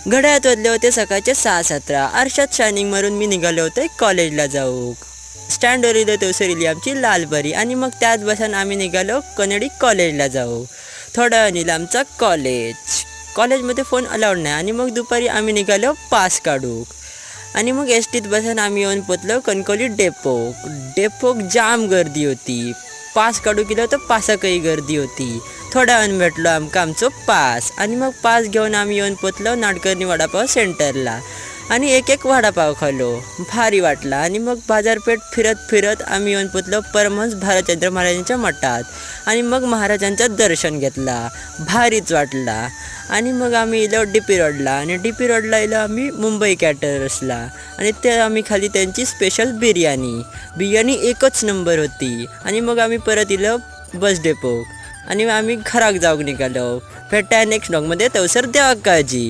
घड्याळात वाजले होते सकाळचे 6:17. आरशात शायनिंग मारून मी निघालो होते कॉलेजला जाऊ. स्टँडवर इलो तवसर इली आमची लालपरी आणि मग त्यात बसून आम्ही निघालो कन्नडी कॉलेजला जाऊ. थोडा वेळ नेला आमचा कॉलेजमध्ये फोन अलाउड नाही. आणि मग दुपारी आम्ही निघालो पास काढूक. आणि मग एस टीत बसून आम्ही येऊन पोचलो कणकवली डेपोक जाम गर्दी होती. पास काढू गेलो तर पासाकही गर्दी होती. थोड्या वेळान भेटलो आमकां आमचो पास. आणि मग पास घेऊन आम्ही येऊन पोचलो नाडकर्णी वडापाव सेंटरला. आणि एक वडापाव खालो, भारी वाटला. आणि मग बाजारपेठ फिरत आम्ही येऊन पोचलो परमहंस भालचंद्र महाराजांच्या मठात. आणि मग महाराजांचं दर्शन घेतला, भारीच वाटला. आणि मग आम्ही इलो डी.पी. रोडला. आणि डी.पी. रोडला इलो आम्ही मुंबई कॅटरर्सला. आणि ते आम्ही खाली त्यांची स्पेशल बिर्याणी एकच नंबर होती. आणि मग आम्ही परत इलो बस डेपोक. आणि आम्ही घराक जाऊक निघालो. भेटता नेक्स्ट ब्लॉगमध्ये. तवसर देवा काळजी.